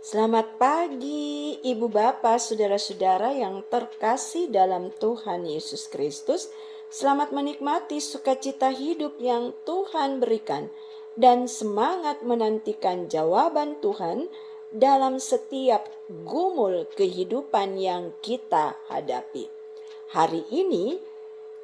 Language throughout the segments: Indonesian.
Selamat pagi, Ibu Bapak, saudara-saudara yang terkasih dalam Tuhan Yesus Kristus. Selamat menikmati sukacita hidup yang Tuhan berikan dan semangat menantikan jawaban Tuhan dalam setiap gumul kehidupan yang kita hadapi. Hari ini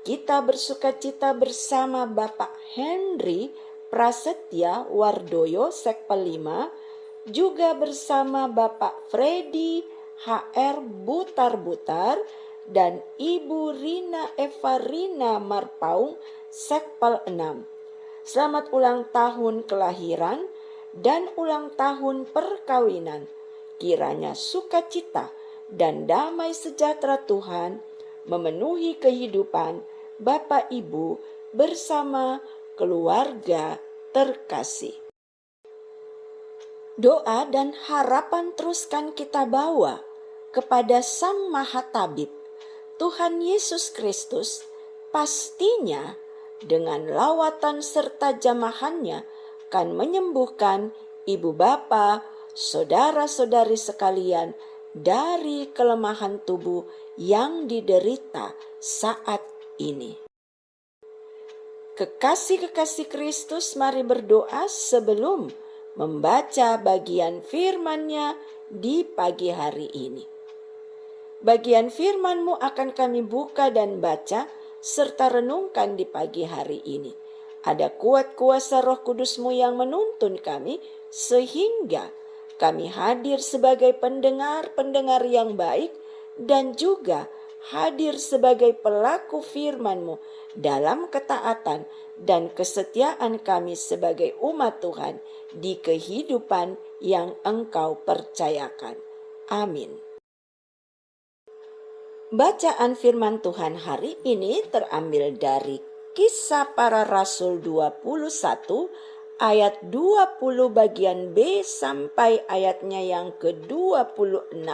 kita bersukacita bersama Bapak Henry Prasetya Wardoyo Sekpel 5, juga bersama Bapak Freddy HR Butar-Butar dan Ibu Rina Evarina Marpaung Sekpel 6. Selamat ulang tahun kelahiran dan ulang tahun perkawinan. Kiranya sukacita dan damai sejahtera Tuhan memenuhi kehidupan Bapak Ibu bersama keluarga terkasih. Doa dan harapan teruskan kita bawa kepada Sang Maha Tabib, Tuhan Yesus Kristus. Pastinya dengan lawatan serta jamahannya akan menyembuhkan ibu bapa, saudara-saudari sekalian dari kelemahan tubuh yang diderita saat ini. Kekasih-kekasih Kristus, mari berdoa sebelum membaca bagian firman-Nya di pagi hari ini. Bagian firman-Mu akan kami buka dan baca serta renungkan di pagi hari ini. Ada kuat kuasa Roh Kudus-Mu yang menuntun kami sehingga kami hadir sebagai pendengar-pendengar yang baik dan juga hadir sebagai pelaku firman-Mu dalam ketaatan dan kesetiaan kami sebagai umat Tuhan di kehidupan yang Engkau percayakan. Amin. Bacaan firman Tuhan hari ini terambil dari Kisah Para Rasul 21 ayat 20 bagian B sampai ayatnya yang ke-26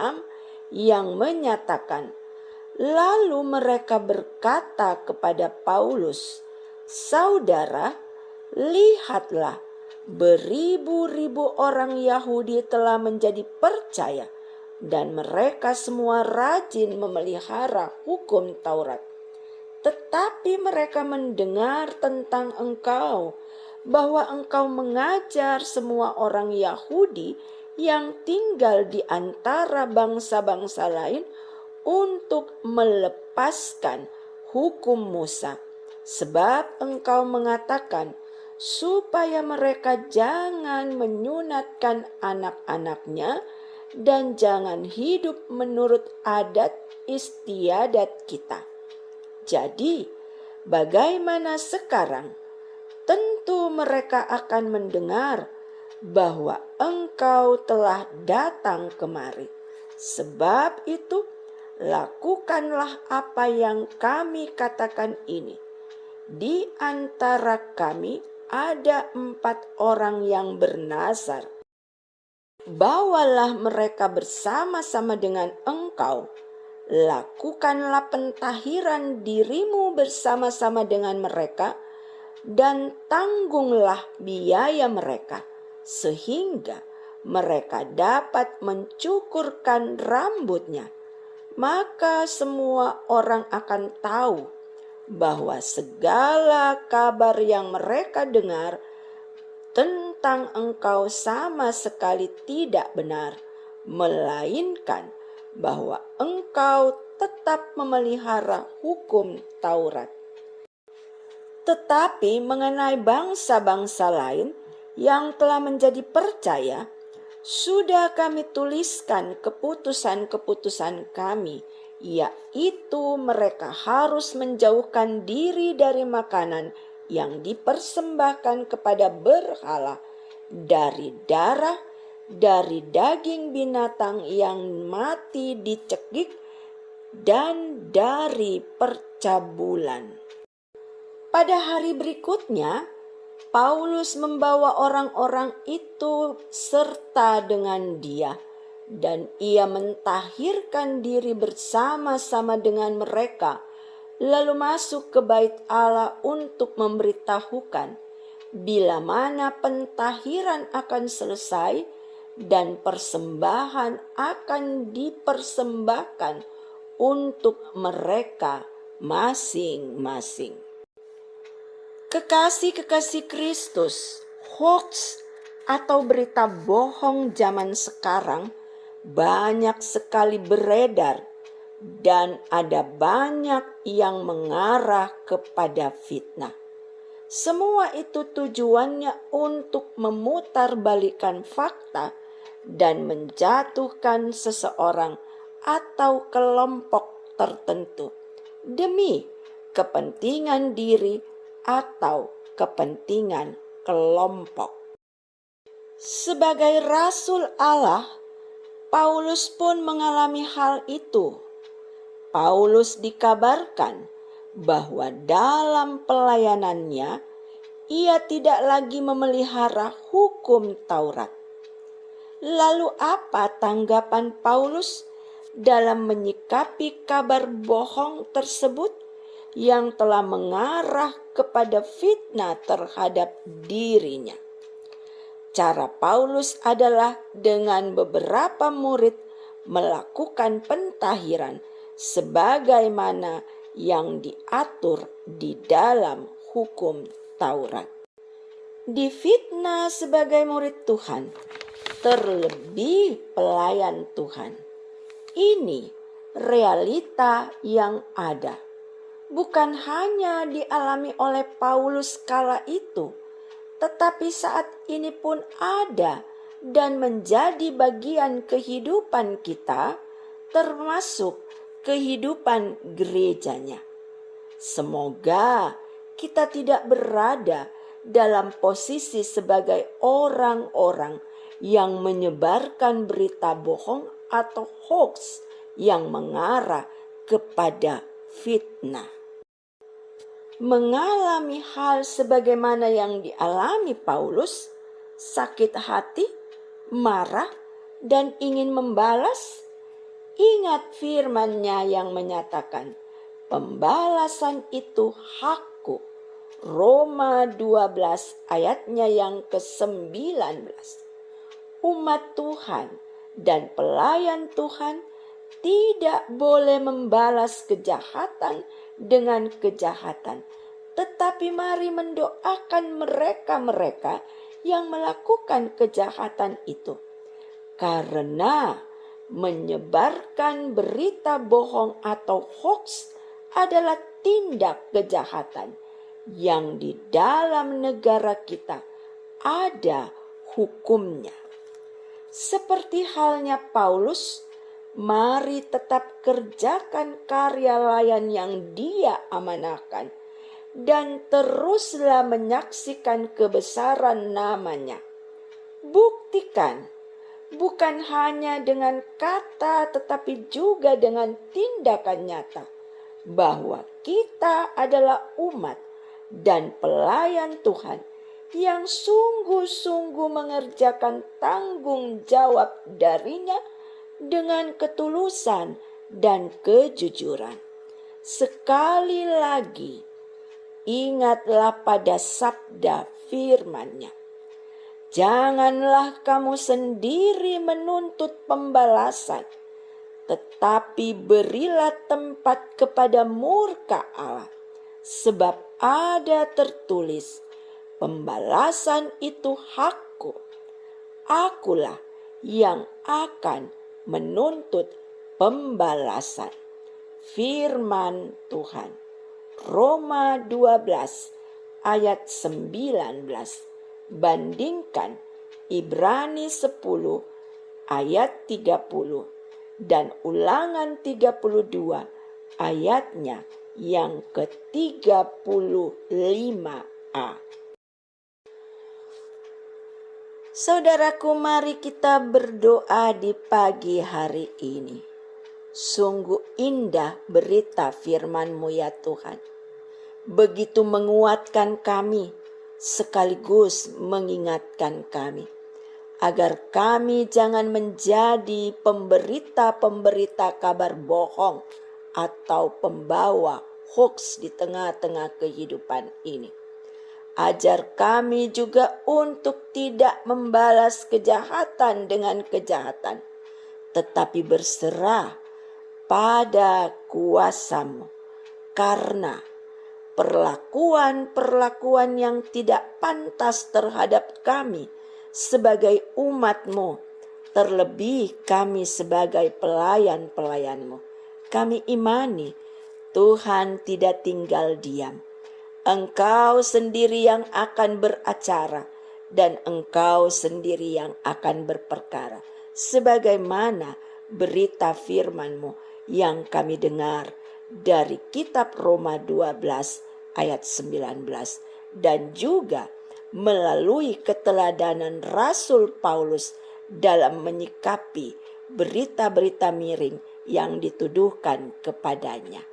yang menyatakan, lalu mereka berkata kepada Paulus, "Saudara, lihatlah, beribu-ribu orang Yahudi telah menjadi percaya dan mereka semua rajin memelihara hukum Taurat. Tetapi mereka mendengar tentang engkau, bahwa engkau mengajar semua orang Yahudi yang tinggal di antara bangsa-bangsa lain untuk melepaskan hukum Musa. Sebab engkau mengatakan supaya mereka jangan menyunatkan anak-anaknya dan jangan hidup menurut adat istiadat kita. Jadi, bagaimana sekarang? Tentu mereka akan mendengar bahwa engkau telah datang kemari. Sebab itu, lakukanlah apa yang kami katakan ini. Di antara kami ada 4 orang yang bernazar. Bawalah mereka bersama-sama dengan engkau. Lakukanlah pentahiran dirimu bersama-sama dengan mereka dan tanggunglah biaya mereka, sehingga mereka dapat mencukurkan rambutnya. Maka semua orang akan tahu bahwa segala kabar yang mereka dengar tentang engkau sama sekali tidak benar, melainkan bahwa engkau tetap memelihara hukum Taurat. Tetapi mengenai bangsa-bangsa lain yang telah menjadi percaya, sudah kami tuliskan keputusan-keputusan kami, yaitu mereka harus menjauhkan diri dari makanan yang dipersembahkan kepada berhala, dari darah, dari daging binatang yang mati dicekik, dan dari percabulan. Pada hari berikutnya, Paulus membawa orang-orang itu serta dengan dia, dan ia mentahirkan diri bersama-sama dengan mereka, lalu masuk ke bait Allah untuk memberitahukan bila mana pentahiran akan selesai dan persembahan akan dipersembahkan untuk mereka masing-masing. Kekasih-kekasih Kristus, hoax atau berita bohong zaman sekarang banyak sekali beredar dan ada banyak yang mengarah kepada fitnah. Semua itu tujuannya untuk memutarbalikkan fakta dan menjatuhkan seseorang atau kelompok tertentu demi kepentingan diri atau kepentingan kelompok. Sebagai rasul Allah, Paulus pun mengalami hal itu. Paulus dikabarkan bahwa dalam pelayanannya ia tidak lagi memelihara hukum Taurat. Lalu apa tanggapan Paulus dalam menyikapi kabar bohong tersebut yang telah mengarah kepada fitnah terhadap dirinya? Cara Paulus adalah dengan beberapa murid melakukan pentahiran sebagaimana yang diatur di dalam hukum Taurat. Difitnah sebagai murid Tuhan, terlebih pelayan Tuhan. Ini realita yang ada. Bukan hanya dialami oleh Paulus kala itu, tetapi saat ini pun ada dan menjadi bagian kehidupan kita, termasuk kehidupan gerejanya. Semoga kita tidak berada dalam posisi sebagai orang-orang yang menyebarkan berita bohong atau hoax yang mengarah kepada fitnah. Mengalami hal sebagaimana yang dialami Paulus, sakit hati, marah, dan ingin membalas. Ingat firman-Nya yang menyatakan, pembalasan itu hakku. Roma 12 ayatnya yang ke-19. Umat Tuhan dan pelayan Tuhan tidak boleh membalas kejahatan dengan kejahatan. Tetapi mari mendoakan mereka-mereka yang melakukan kejahatan itu. Karena menyebarkan berita bohong atau hoax adalah tindak kejahatan yang di dalam negara kita ada hukumnya. Seperti halnya Paulus, mari tetap kerjakan karya layan yang dia amanahkan dan teruslah menyaksikan kebesaran namanya. Buktikan bukan hanya dengan kata tetapi juga dengan tindakan nyata bahwa kita adalah umat dan pelayan Tuhan yang sungguh-sungguh mengerjakan tanggung jawab darinya dengan ketulusan dan kejujuran. Sekali lagi, ingatlah pada sabda firman-Nya. Janganlah kamu sendiri menuntut pembalasan, tetapi berilah tempat kepada murka Allah. Sebab ada tertulis, pembalasan itu hakku. Akulah yang akan menuntut pembalasan. Firman Tuhan. Roma 12 ayat 19. Bandingkan Ibrani 10 ayat 30 dan Ulangan 32 ayatnya yang ke-35a. Saudaraku, mari kita berdoa di pagi hari ini. Sungguh indah berita firman-Mu ya Tuhan. Begitu menguatkan kami, sekaligus mengingatkan kami agar kami jangan menjadi pemberita-pemberita kabar bohong atau pembawa hoax di tengah-tengah kehidupan ini. Ajar kami juga untuk tidak membalas kejahatan dengan kejahatan, tetapi berserah pada kuasa-Mu, karena perlakuan-perlakuan yang tidak pantas terhadap kami sebagai umat-Mu, terlebih kami sebagai pelayan-pelayan-Mu, kami imani Tuhan tidak tinggal diam. Engkau sendiri yang akan beracara dan Engkau sendiri yang akan berperkara, sebagaimana berita firman-Mu yang kami dengar dari kitab Roma 12 ayat 19 dan juga melalui keteladanan Rasul Paulus dalam menyikapi berita-berita miring yang dituduhkan kepadanya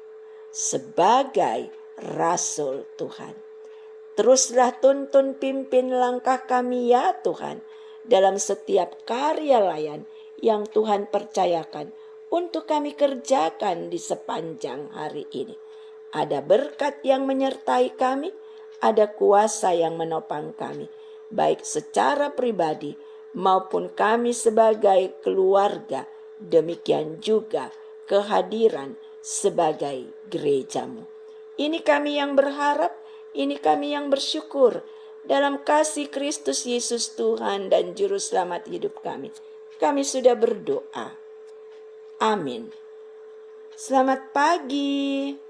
sebagai Rasul Tuhan. Teruslah tuntun pimpin langkah kami ya Tuhan, dalam setiap karya layan yang Tuhan percayakan untuk kami kerjakan di sepanjang hari ini. Ada berkat yang menyertai kami, ada kuasa yang menopang kami, baik secara pribadi maupun kami sebagai keluarga, demikian juga kehadiran sebagai gereja-Mu. Ini kami yang berharap, ini kami yang bersyukur dalam kasih Kristus Yesus Tuhan dan Juru Selamat hidup kami. Kami sudah berdoa. Amin. Selamat pagi.